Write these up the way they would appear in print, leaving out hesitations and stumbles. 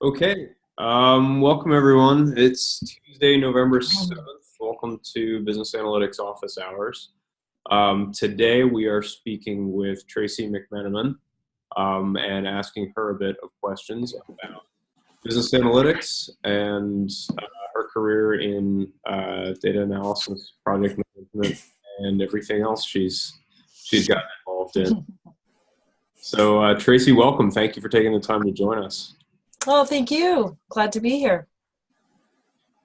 Okay, welcome everyone. It's Tuesday, November 7th. Welcome to Business Analytics Office Hours. Today we are speaking with Tracy McMenimon and asking her a bit of questions about business analytics and her career in data analysis, project management, and everything else she's gotten involved in. So Tracy, welcome. Thank you for taking the time to join us. Oh, thank you. Glad to be here.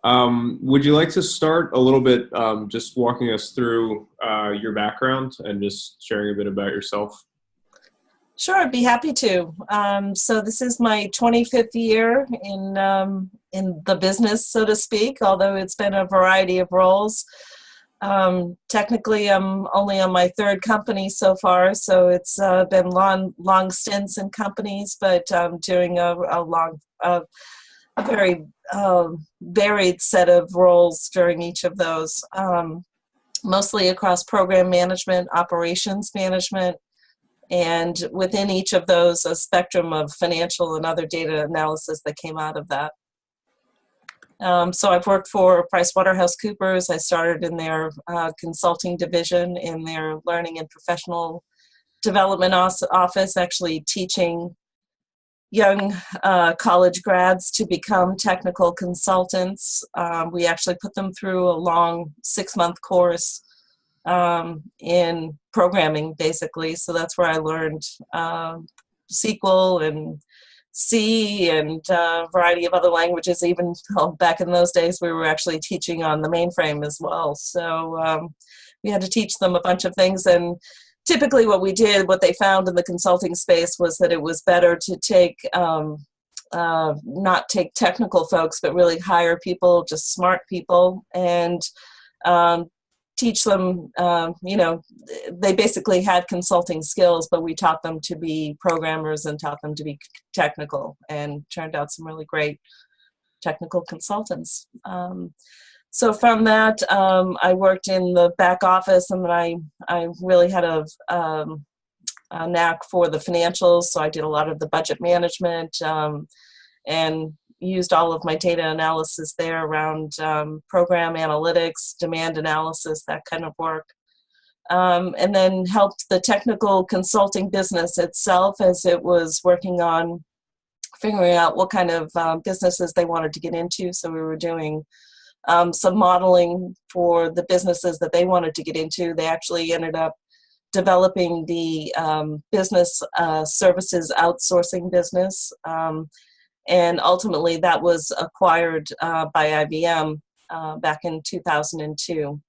Would you like to start a little bit just walking us through your background and just sharing a bit about yourself? Sure, I'd be happy to. So this is my 25th year in the business, so to speak, although it's been a variety of roles. Technically, I'm only on my third company so far, so it's been long stints in companies, but doing a very varied set of roles during each of those, mostly across program management, operations management, and within each of those, a spectrum of financial and other data analysis that came out of that. So I've worked for PricewaterhouseCoopers. I started in their consulting division in their learning and professional development office, actually teaching young college grads to become technical consultants. We actually put them through a long 6-month course in programming, basically. So that's where I learned SQL and C and a variety of other languages. Even back in those days, we were actually teaching on the mainframe as well. So we had to teach them a bunch of things. And typically what they found in the consulting space was that it was better to take, not take technical folks, but really hire people, just smart people, and teach them, they basically had consulting skills, but we taught them to be programmers and taught them to be technical, and turned out some really great technical consultants. So from that, I worked in the back office, and then I really had a knack for the financials, so I did a lot of the budget management and used all of my data analysis there around program analytics, demand analysis, that kind of work. And then helped the technical consulting business itself as it was working on figuring out what kind of businesses they wanted to get into. So we were doing some modeling for the businesses that they wanted to get into. They actually ended up developing the business services outsourcing business. And ultimately, that was acquired by IBM back in 2002.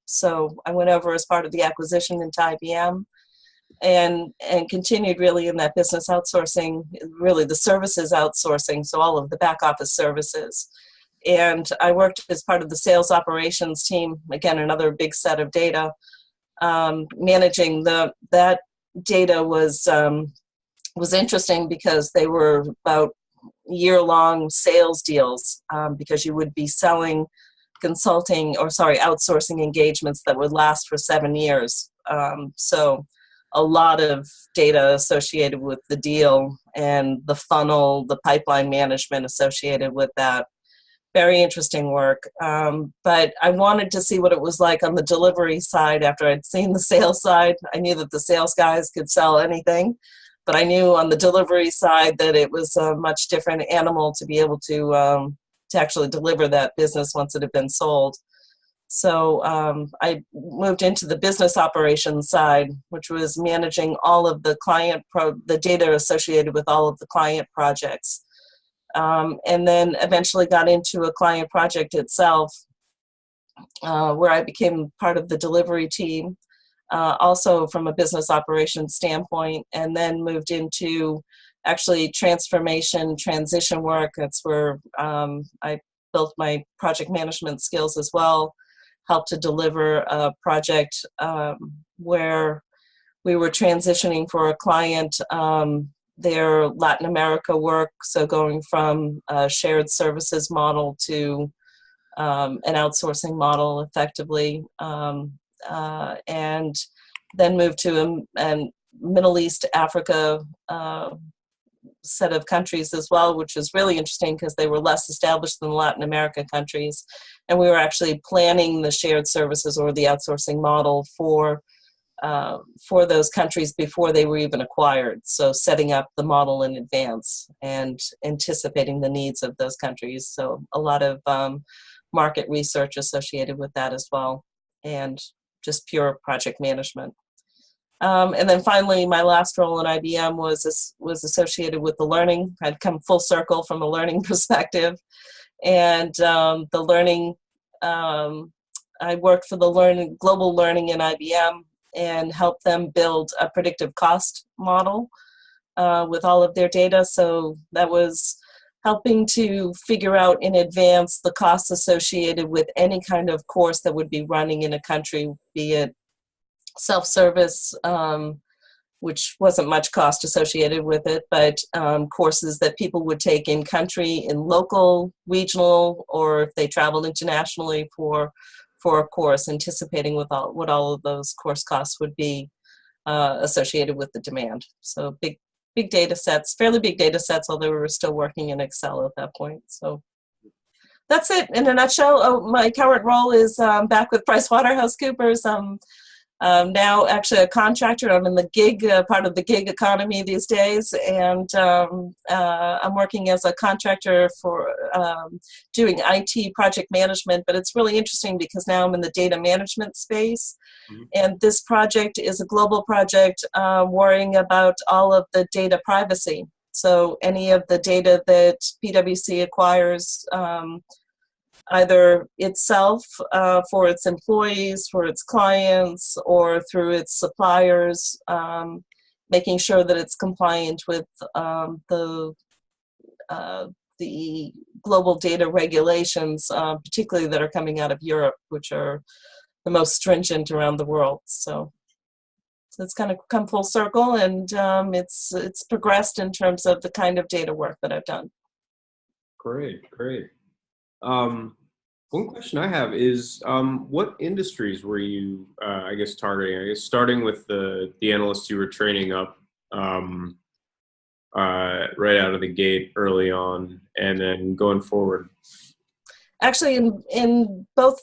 So I went over as part of the acquisition into IBM and continued really in that business outsourcing, really the services outsourcing, so all of the back office services. And I worked as part of the sales operations team, again, another big set of data. Managing that data was interesting because they were about year-long sales deals, because you would be selling outsourcing engagements that would last for 7 years. So a lot of data associated with the deal and the funnel, the pipeline management associated with that. Very interesting work. But I wanted to see what it was like on the delivery side after I'd seen the sales side. I knew that the sales guys could sell anything, but I knew on the delivery side that it was a much different animal to be able to actually deliver that business once it had been sold. So I moved into the business operations side, which was managing all of the the data associated with all of the client projects. And then eventually got into a client project itself, where I became part of the delivery team, also from a business operations standpoint, and then moved into actually transition work. That's where I built my project management skills as well, helped to deliver a project where we were transitioning for a client their Latin America work, so going from a shared services model to an outsourcing model effectively, and then moved to a Middle East, Africa set of countries as well, which was really interesting because they were less established than the Latin America countries. And we were actually planning the shared services or the outsourcing model for those countries before they were even acquired. So setting up the model in advance and anticipating the needs of those countries. So a lot of market research associated with that as well, and just pure project management. And then finally, my last role in IBM was associated with the learning. I'd come full circle from a learning perspective. And the learning, I worked for the global learning in IBM and helped them build a predictive cost model with all of their data. So that was helping to figure out in advance the costs associated with any kind of course that would be running in a country, be it self-service, which wasn't much cost associated with it, but courses that people would take in country, in local, regional, or if they traveled internationally for a course, anticipating what all of those course costs would be associated with the demand. So big data sets, fairly big data sets, although we were still working in Excel at that point. So that's it in a nutshell. Oh, my current role is back with PricewaterhouseCoopers. Now actually a contractor. I'm in the gig, part of the gig economy these days, and I'm working as a contractor for doing IT project management, but it's really interesting because now I'm in the data management space, and this project is a global project worrying about all of the data privacy. So any of the data that PwC acquires, either itself for its employees, for its clients, or through its suppliers, making sure that it's compliant with the global data regulations, particularly that are coming out of Europe, which are the most stringent around the world. So it's kind of come full circle, and it's progressed in terms of the kind of data work that I've done. Great. One question I have is, what industries were you, I guess, targeting? I guess starting with the analysts you were training up right out of the gate early on, and then going forward. Actually, in both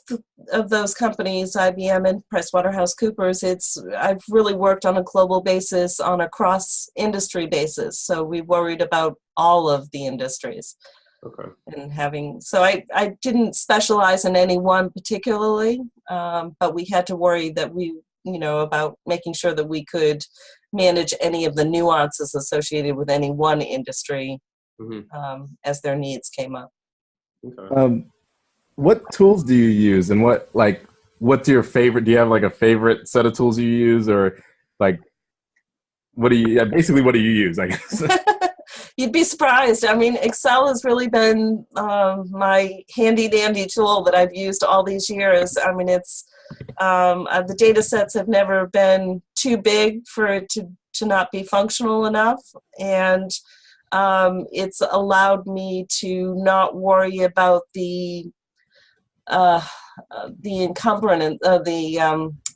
of those companies, IBM and PricewaterhouseCoopers, I've really worked on a global basis, on a cross-industry basis. So we worried about all of the industries. Okay. And so I didn't specialize in any one particularly, but we had to worry that about making sure that we could manage any of the nuances associated with any one industry as their needs came up. Okay. What tools do you use, and what's your favorite? Do you have like a favorite set of tools you use, or like what do you use, I guess? You'd be surprised. I mean, Excel has really been my handy-dandy tool that I've used all these years. I mean, it's the data sets have never been too big for it to not be functional enough, and it's allowed me to not worry about the encumbrance,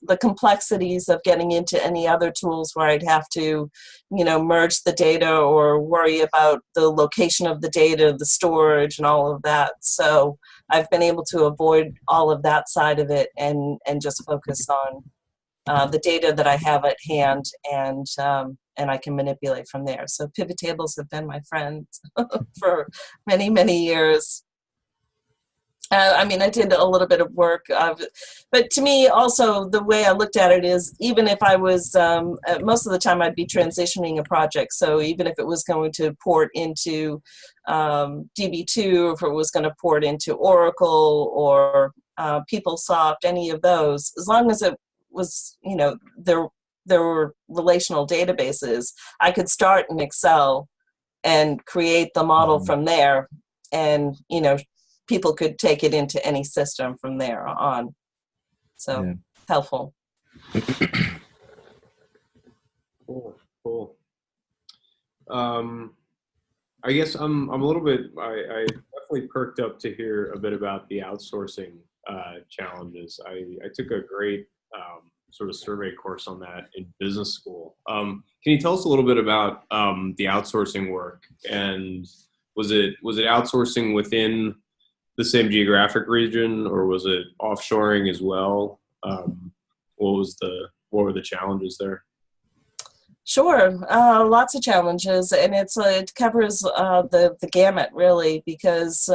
the complexities of getting into any other tools where I'd have to, merge the data or worry about the location of the data, the storage, and all of that. So I've been able to avoid all of that side of it and just focus on the data that I have at hand, and I can manipulate from there. So pivot tables have been my friend for many, many years. I mean, I did a little bit of work, but to me also the way I looked at it is, even if I was, most of the time I'd be transitioning a project. So even if it was going to port into DB2, or if it was going to port into Oracle or PeopleSoft, any of those, as long as it was, there were relational databases, I could start in Excel and create the model from there, and, people could take it into any system from there on. So helpful. Cool. I guess I'm a little bit, I definitely perked up to hear a bit about the outsourcing challenges. I took a great sort of survey course on that in business school. Can you tell us a little bit about the outsourcing work, and was it outsourcing within the same geographic region, or was it offshoring as well? What were the challenges there? Sure, lots of challenges, and it covers the gamut really, because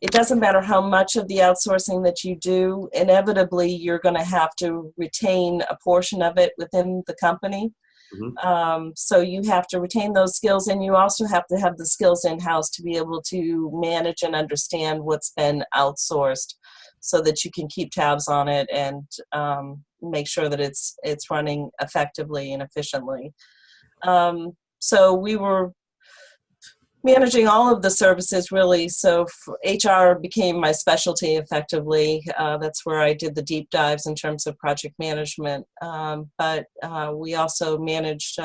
it doesn't matter how much of the outsourcing that you do, inevitably you're going to have to retain a portion of it within the company. Mm-hmm. So you have to retain those skills, and you also have to have the skills in-house to be able to manage and understand what's been outsourced, so that you can keep tabs on it and make sure that it's running effectively and efficiently. So we were managing all of the services really. So HR became my specialty effectively. That's where I did the deep dives in terms of project management. But we also managed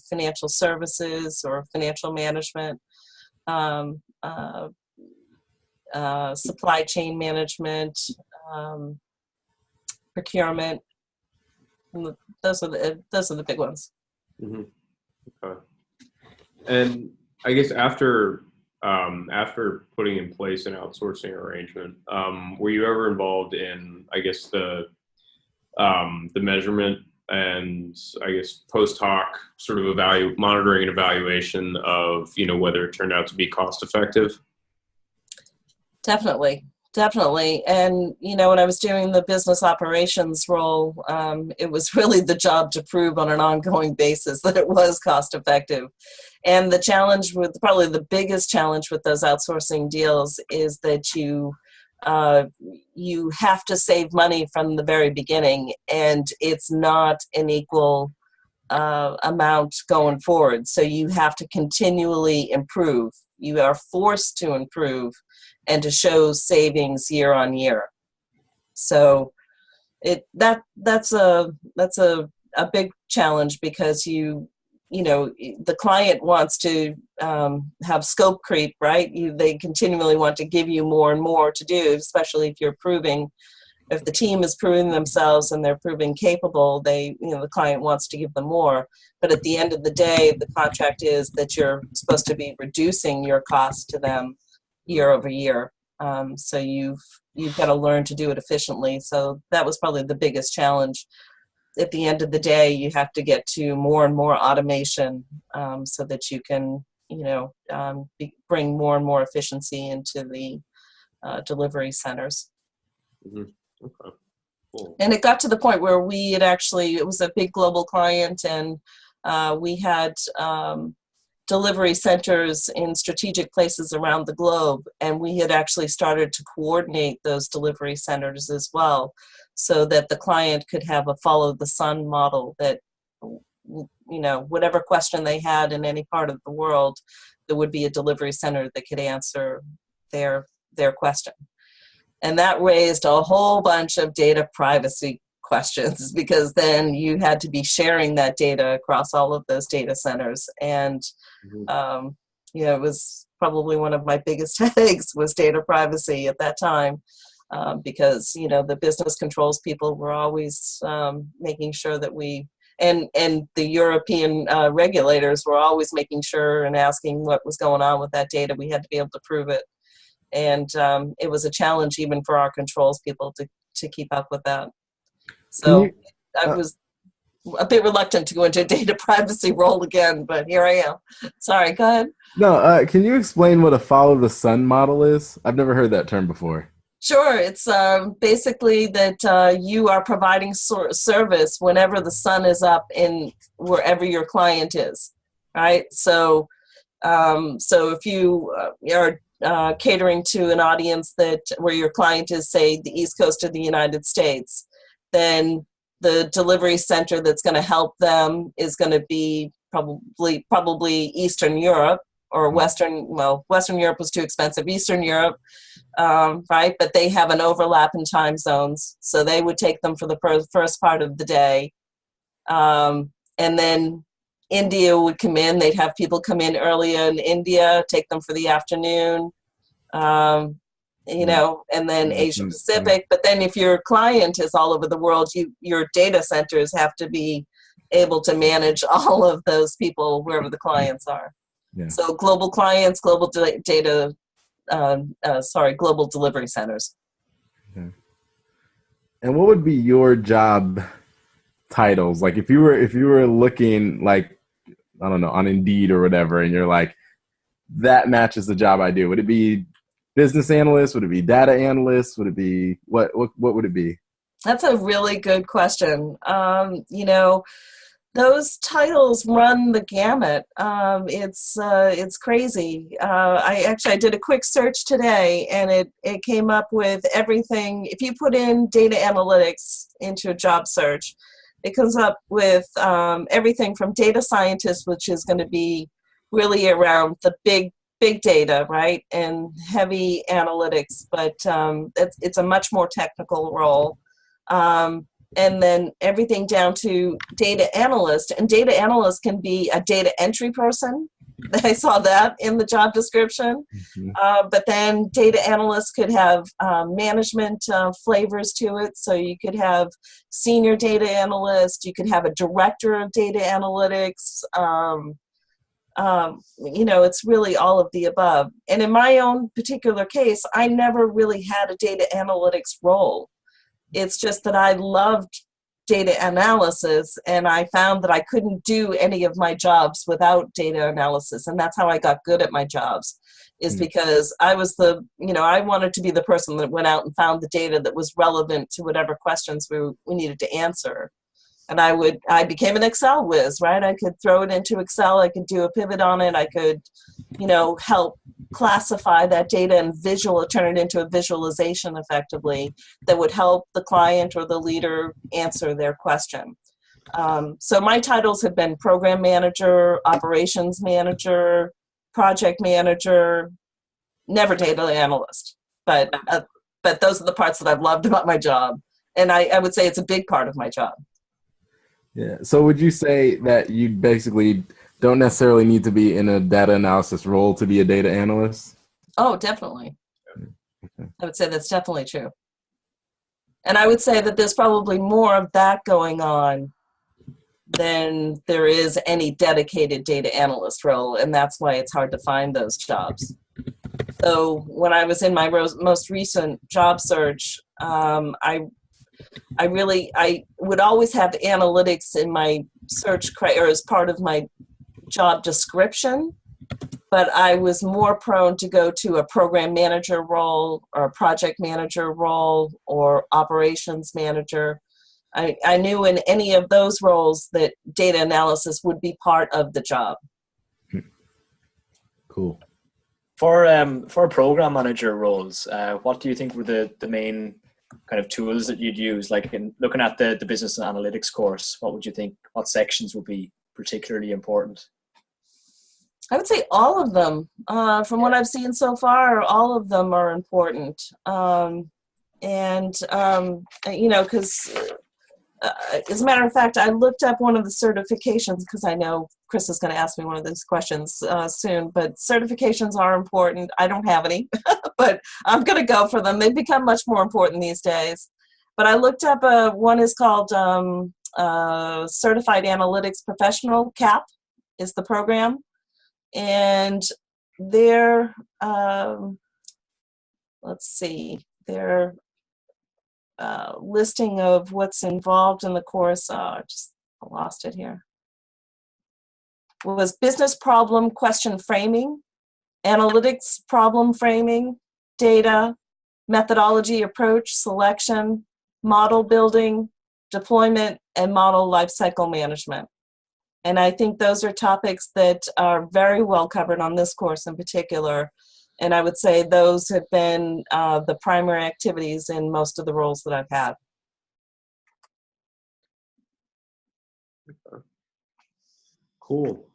financial services or financial management, supply chain management, procurement. Those are the big ones. Mm-hmm. Okay. And I guess after putting in place an outsourcing arrangement, were you ever involved in, I guess, the measurement and, I guess, post hoc sort of monitoring and evaluation of, whether it turned out to be cost effective? Definitely. And, when I was doing the business operations role, it was really the job to prove on an ongoing basis that it was cost effective. And the challenge probably the biggest challenge with those outsourcing deals is that you have to save money from the very beginning, and it's not an equal amount going forward. So you have to continually improve. You are forced to improve and to show savings year on year. So that's a big challenge, because the client wants to have scope creep, right? They continually want to give you more and more to do, especially if the team is proving themselves and they're proving capable, the client wants to give them more. But at the end of the day, the contract is that you're supposed to be reducing your cost to them year over year. So you've got to learn to do it efficiently. So that was probably the biggest challenge. At the end of the day, you have to get to more and more automation, so that you can, bring more and more efficiency into the delivery centers. Mm-hmm. Okay. Cool. And it got to the point where it was a big global client, and we had delivery centers in strategic places around the globe, and we had actually started to coordinate those delivery centers as well, so that the client could have a follow the sun model, that whatever question they had in any part of the world, there would be a delivery center that could answer their question. And that raised a whole bunch of data privacy questions, because then you had to be sharing that data across all of those data centers. And, it was probably one of my biggest headaches was data privacy at that time, because, the business controls people were always making sure that and the European regulators were always making sure and asking what was going on with that data. We had to be able to prove it. And it was a challenge even for our controls people to keep up with that. So I was a bit reluctant to go into a data privacy role again, but here I am. Sorry, go ahead. No, can you explain what a follow the sun model is? I've never heard that term before. Sure. It's basically that you are providing service whenever the sun is up in wherever your client is, right? So if you are catering to an audience where your client is, say, the East Coast of the United States, then the delivery center that's going to help them is going to be probably Eastern Europe or Western Europe was too expensive. Eastern Europe, right? But they have an overlap in time zones, so they would take them for the first part of the day, and then India would come in. They'd have people come in earlier in India, take them for the afternoon. you know, and then Yeah, Asia Pacific. But then if your client is all over the world, your data centers have to be able to manage all of those people wherever the clients are. yeah. So global clients, global global delivery centers. Yeah. And what would be your job titles? Like if you were looking like, I don't know, on Indeed or whatever, and you're like, that matches the job I do. Would it be business analyst? Would it be data analyst? Would it be what would it be? That's a really good question. You know, those titles run the gamut. It's crazy. I did a quick search today, and it came up with everything. If you put in data analytics into a job search, it comes up with everything from data scientist, which is going to be really around the big data, right, and heavy analytics, but it's a much more technical role. And then everything down to data analyst, and data analyst can be a data entry person. I saw that in the job description. But then data analyst could have management flavors to it. So you could have senior data analyst, you could have a director of data analytics. You know, it's really all of the above. And in my own particular case, I never really had a data analytics role. It's just that I loved data analysis, and I found that I couldn't do any of my jobs without data analysis. And that's how I got good at my jobs, is because I was I wanted to be the person that went out and found the data that was relevant to whatever questions we needed to answer. And I became an Excel whiz, right? I could throw it into Excel. I could do a pivot on it. I could, help classify that data and turn it into a visualization effectively that would help the client or the leader answer their question. So my titles have been program manager, operations manager, project manager, never data analyst. But those are the parts that I've loved about my job. And I would say it's a big part of my job. Yeah. So would you say that you basically don't necessarily need to be in a data analysis role to be a data analyst? Oh, definitely. Okay. I would say that's definitely true. And I would say that there's probably more of that going on than there is any dedicated data analyst role, and that's why it's hard to find those jobs. So when I was in my most recent job search, I would always have analytics in my search or as part of my job description, but I was more prone to go to a program manager role or a project manager role or operations manager. I knew in any of those roles that data analysis would be part of the job. Cool. For program manager roles, what do you think were the main kind of tools that you'd use? Like in looking at the business analytics course, what would you think, what sections would be particularly important? I would say all of them. From what I've seen so far, all of them are important. Because as a matter of fact, I looked up one of the certifications because I know Chris is going to ask me one of these questions soon, but certifications are important. I don't have any, but I'm going to go for them. They've become much more important these days. But I looked up one is called Certified Analytics Professional, CAP is the program. And their, their listing of what's involved in the course, I lost it here, was business problem question framing, analytics problem framing, data, methodology approach selection, model building, deployment, and model lifecycle management. And I think those are topics that are very well covered on this course in particular. And I would say those have been the primary activities in most of the roles that I've had. Cool.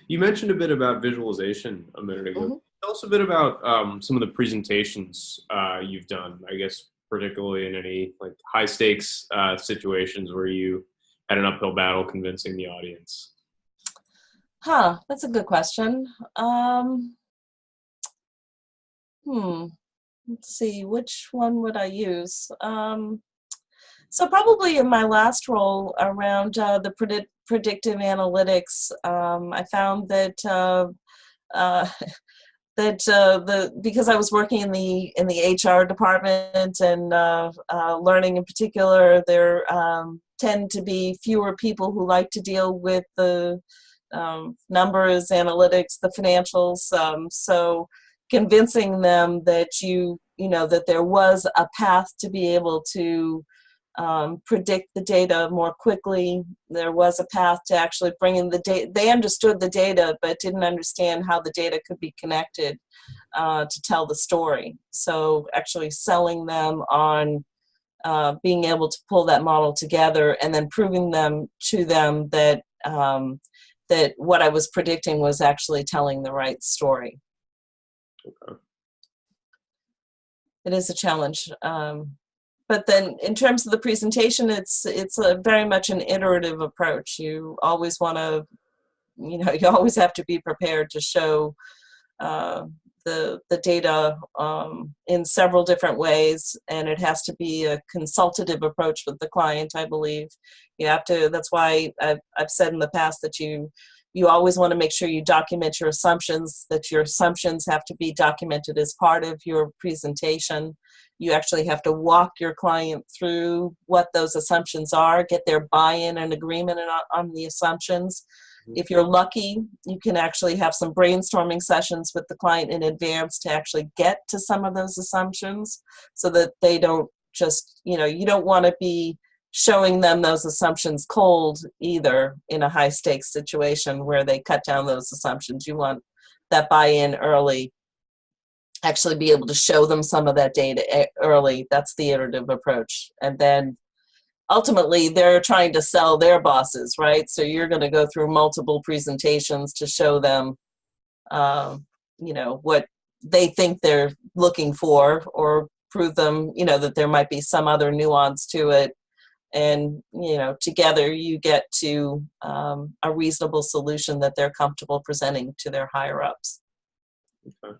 You mentioned a bit about visualization a minute ago. Mm-hmm. Tell us a bit about some of the presentations you've done, I guess, particularly in any like high stakes situations where you had an uphill battle convincing the audience. That's a good question. let's see, which one would I use? So probably in my last role around the predictive analytics, I found that uh, because I was working in the HR department and learning in particular, there tend to be fewer people who like to deal with the numbers, analytics, the financials. So convincing them that that there was a path to be able to predict the data more quickly. There was a path to actually bring in the data. They understood the data, but didn't understand how the data could be connected to tell the story. So actually selling them on being able to pull that model together and then proving to them that that what I was predicting was actually telling the right story. Okay. It is a challenge. But then in terms of the presentation, it's a very much an iterative approach. You always want to, you always have to be prepared to show the data in several different ways, and it has to be a consultative approach with the client, I believe. You have to, that's why I've said in the past that you always want to make sure you document your assumptions, that your assumptions have to be documented as part of your presentation. You actually have to walk your client through what those assumptions are, get their buy-in and agreement on the assumptions. If you're lucky, you can actually have some brainstorming sessions with the client in advance to actually get to some of those assumptions so that they don't just, you don't want to be showing them those assumptions cold either in a high stakes situation where they cut down those assumptions. You want that buy-in early, actually be able to show them some of that data early. That's the iterative approach. And then ultimately they're trying to sell their bosses, right? So you're going to go through multiple presentations to show them, what they think they're looking for, or prove them, that there might be some other nuance to it. And, together you get to a reasonable solution that they're comfortable presenting to their higher ups. Okay.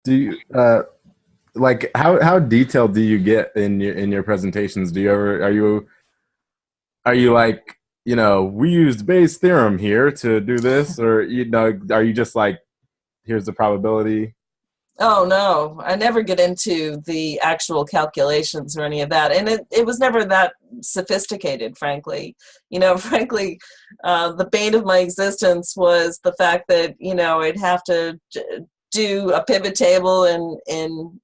Do you like how detailed do you get in your presentations? Do you ever are you like, we used Bayes' theorem here to do this, or are you just like, here's the probability? Oh no, I never get into the actual calculations or any of that. And it was never that sophisticated, frankly. Frankly, the bane of my existence was the fact that, I'd have to do a pivot table in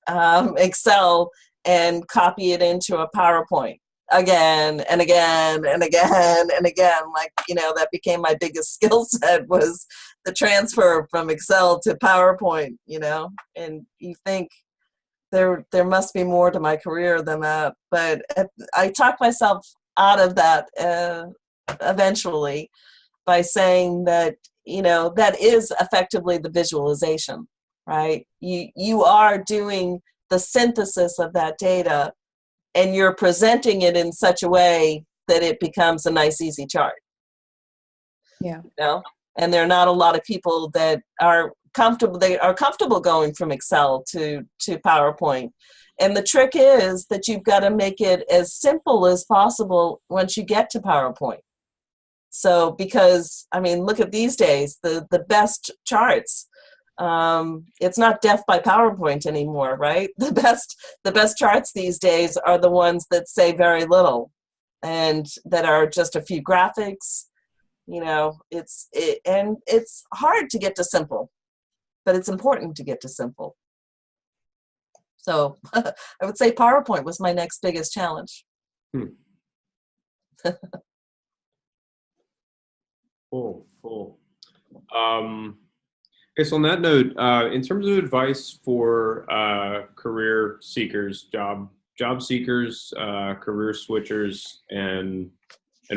Excel and copy it into a PowerPoint again and again and again and again. Like, that became my biggest skill set, was the transfer from Excel to PowerPoint, and you think there must be more to my career than that. But I talked myself out of that eventually by saying that, that is effectively the visualization, right? You are doing the synthesis of that data, and you're presenting it in such a way that it becomes a nice, easy chart. Yeah. And there are not a lot of people that are comfortable. They are comfortable going from Excel to PowerPoint. And the trick is that you've got to make it as simple as possible once you get to PowerPoint. So, because, look at these days, the best charts, it's not death by PowerPoint anymore, right? The best charts these days are the ones that say very little and that are just a few graphics. It's hard to get to simple, but it's important to get to simple. So I would say PowerPoint was my next biggest challenge. Cool. Okay, so on that note, in terms of advice for career seekers, job seekers, career switchers, and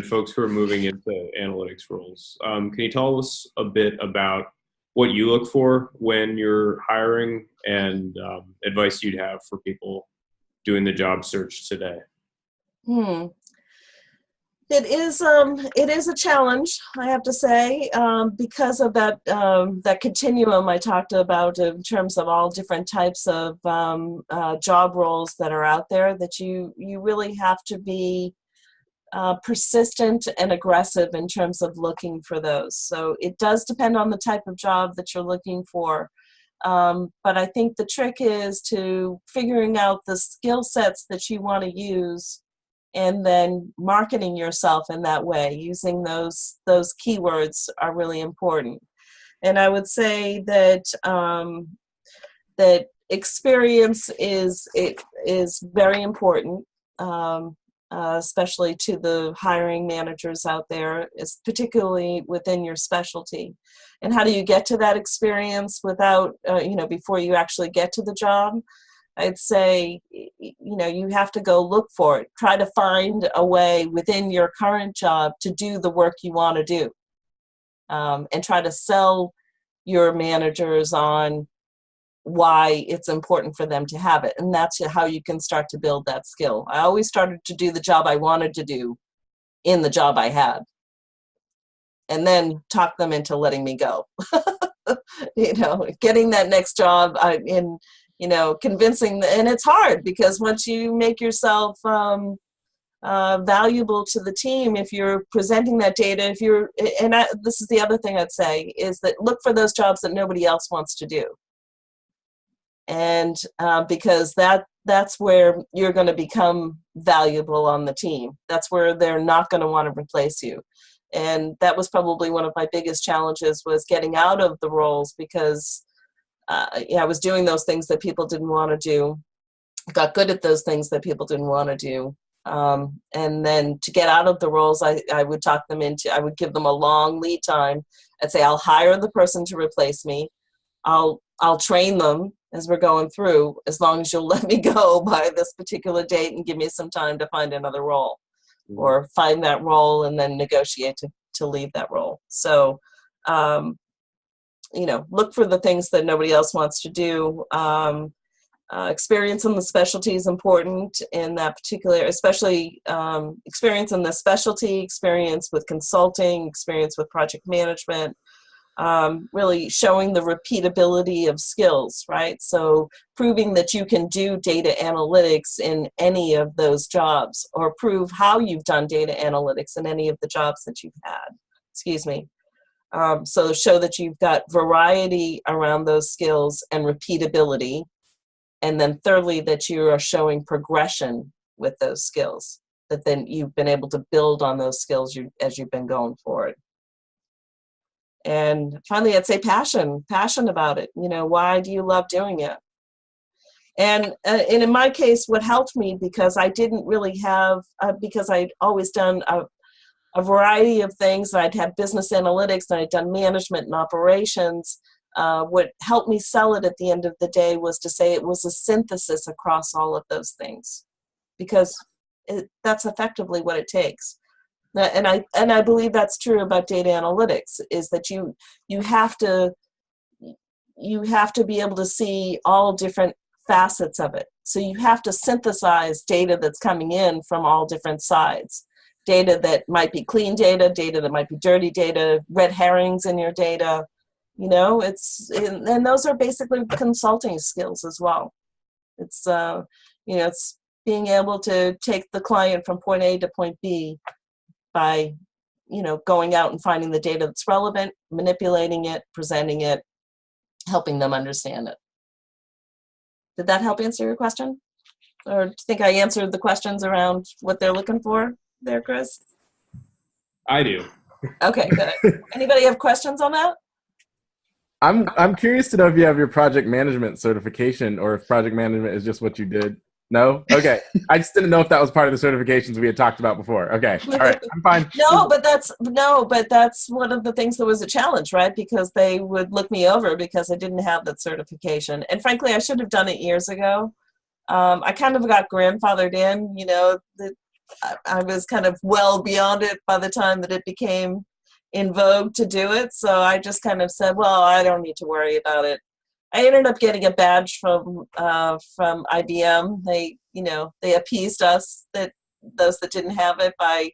folks who are moving into analytics roles, can you tell us a bit about what you look for when you're hiring, and advice you'd have for people doing the job search today? It is a challenge, I have to say, because of that continuum I talked about in terms of all different types of job roles that are out there, that you really have to be persistent and aggressive in terms of looking for those. So it does depend on the type of job that you're looking for. But I think the trick is to figuring out the skill sets that you want to use and then marketing yourself in that way. Using those keywords are really important. And I would say that that experience is very important, especially to the hiring managers out there, is particularly within your specialty. And how do you get to that experience without, before you actually get to the job? I'd say, you have to go look for it. Try to find a way within your current job to do the work you want to do, and try to sell your managers on why it's important for them to have it. And that's how you can start to build that skill. I always started to do the job I wanted to do in the job I had, and then talk them into letting me go. Getting that next job convincing, and it's hard because once you make yourself valuable to the team, if you're presenting that data, this is the other thing I'd say, is that look for those jobs that nobody else wants to do. And because that's where you're going to become valuable on the team. That's where they're not going to want to replace you. And that was probably one of my biggest challenges, was getting out of the roles, because I was doing those things that people didn't want to do, got good at those things that people didn't want to do. And then to get out of the roles, I would talk them into, I would give them a long lead time. I'd say, I'll hire the person to replace me. I'll train them as we're going through, as long as you'll let me go by this particular date and give me some time to find another role, or find that role and then negotiate to leave that role. So, look for the things that nobody else wants to do. Experience in the specialty is important in that particular, especially experience in the specialty, experience with consulting, experience with project management, really showing the repeatability of skills, right? So proving that you can do data analytics in any of those jobs, or prove how you've done data analytics in any of the jobs that you've had. So show that you've got variety around those skills and repeatability. And then thirdly, that you are showing progression with those skills, that then you've been able to build on those skills as you've been going forward. And finally, I'd say passion about it. Why do you love doing it? And in my case, what helped me, because I didn't really have, because I'd always done a variety of things. I'd had business analytics, and I'd done management and operations. What helped me sell it at the end of the day was to say it was a synthesis across all of those things, because that's effectively what it takes. And I believe that's true about data analytics, is that you have to be able to see all different facets of it. So you have to synthesize data that's coming in from all different sides. Data that might be clean data that might be dirty data, red herrings in your data. And those are basically consulting skills as well. It's it's being able to take the client from point A to point B by going out and finding the data that's relevant, manipulating it, presenting it, helping them understand it. Did that help answer your question? Or do you think I answered the questions around what they're looking for there, Chris? I do. Okay, good. Anybody have questions on that? I'm curious to know if you have your project management certification, or if project management is just what you did. No? Okay. I just didn't know if that was part of the certifications we had talked about before. Okay. All right. I'm fine. No, but that's one of the things that was a challenge, right? Because they would look me over because I didn't have that certification. And frankly, I should have done it years ago. I kind of got grandfathered in, I was kind of well beyond it by the time that it became in vogue to do it. So I just kind of said, well, I don't need to worry about it. I ended up getting a badge from IBM. They appeased us, that those that didn't have it, by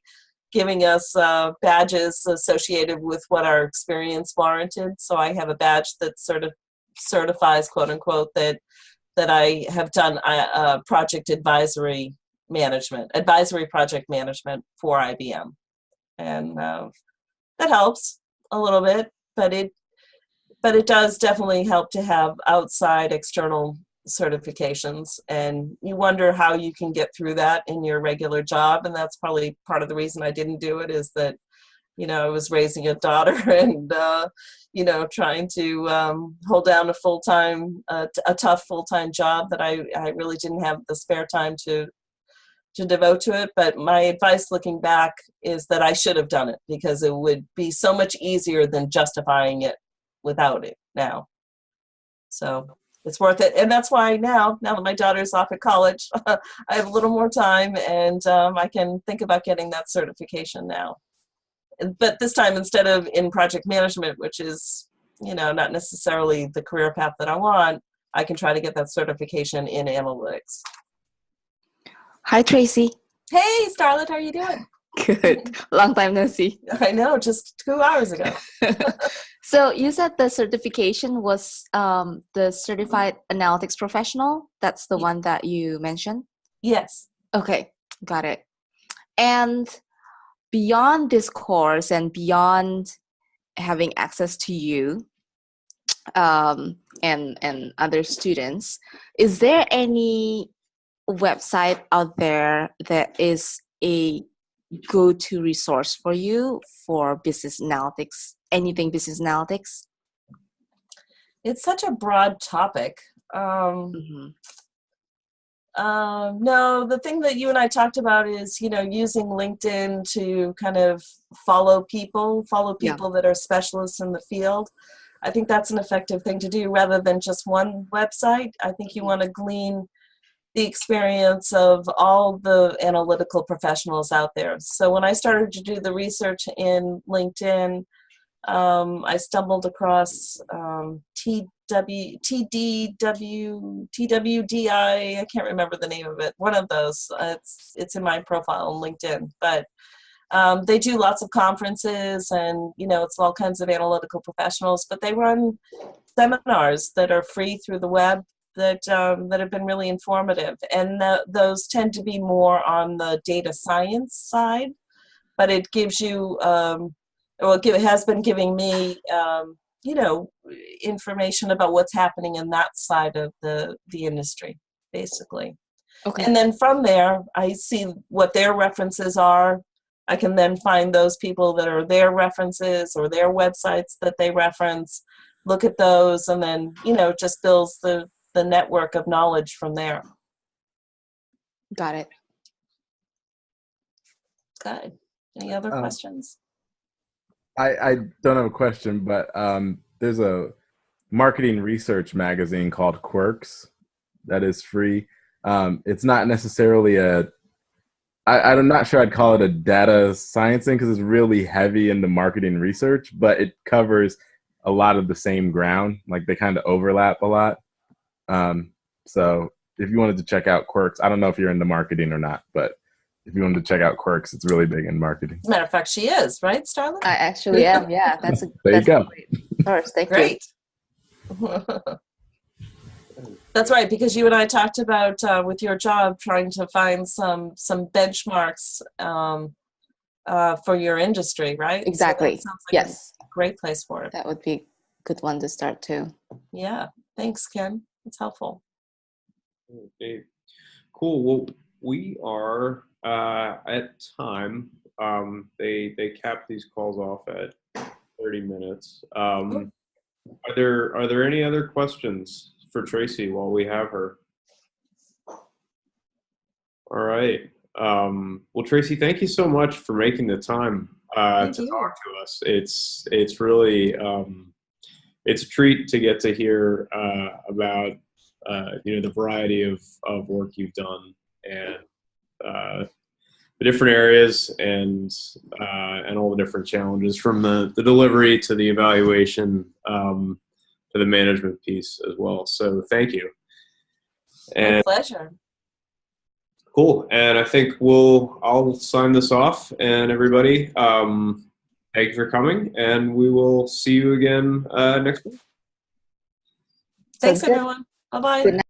giving us badges associated with what our experience warranted. So I have a badge that sort of certifies, quote unquote, that I have done project advisory project management for IBM, and that helps a little bit. But it does definitely help to have outside external certifications, and you wonder how you can get through that in your regular job. And that's probably part of the reason I didn't do it, is that, I was raising a daughter and, trying to hold down a tough full-time job that I really didn't have the spare time to devote to it. But my advice looking back is that I should have done it, because it would be so much easier than justifying it without it now. So it's worth it. And that's why now that my daughter's off at college, I have a little more time, and I can think about getting that certification now. But this time, instead of in project management, which is, not necessarily the career path that I want, I can try to get that certification in analytics. Hi, Tracy. Hey, Starlet, how are you doing? Good. Long time no see. I know, just 2 hours ago. So you said the certification was the Certified Analytics Professional. That's the one that you mentioned? Yes. Okay, got it. And beyond this course and beyond having access to you and other students, is there any website out there that is a go-to resource for you for business analytics, anything business analytics? It's such a broad topic. No, the thing that you and I talked about is, using LinkedIn to kind of follow people that are specialists in the field. I think that's an effective thing to do rather than just one website. I think you want to glean the experience of all the analytical professionals out there. So when I started to do the research in LinkedIn, I stumbled across TWDI, I can't remember the name of it, one of those. It's in my profile on LinkedIn. But they do lots of conferences, and, it's all kinds of analytical professionals, but they run seminars that are free through the web that have been really informative. And those tend to be more on the data science side, but it gives you, it has been giving me, information about what's happening in that side of the industry, basically. Okay. And then from there, I see what their references are. I can then find those people that are their references or their websites that they reference, look at those, and then, just builds the network of knowledge from there. Got it. Good. Any other questions? I don't have a question, but there's a marketing research magazine called Quirks that is free. It's not necessarily I'm not sure I'd call it a data science thing, because it's really heavy into marketing research, but it covers a lot of the same ground. Like, they kind of overlap a lot. So if you wanted to check out Quirks, I don't know if you're into marketing or not, but if you wanted to check out Quirks, it's really big in marketing. As a matter of fact, she is, right, Starlet? I actually am. Yeah, that's there you go. Great. Thank Great. That's right, because you and I talked about with your job trying to find some benchmarks for your industry, right? Exactly. So that sounds like Yes. a great place for it. That would be a good one to start too. Yeah. Thanks, Ken. It's helpful. Okay. Cool. Well, we are at time. They cap these calls off at 30 minutes. Are there any other questions for Tracy while we have her? All right. Well, Tracy, thank you so much for making the time to talk to us. It's really it's a treat to get to hear about the variety of work you've done, and the different areas, and all the different challenges, from the delivery to the evaluation to the management piece as well. So thank you. My pleasure. Cool. Cool. And I think I'll sign this off. And everybody, thank you for coming. And we will see you again next week. Thanks, Sounds good. everyone. Bye-bye. Good night.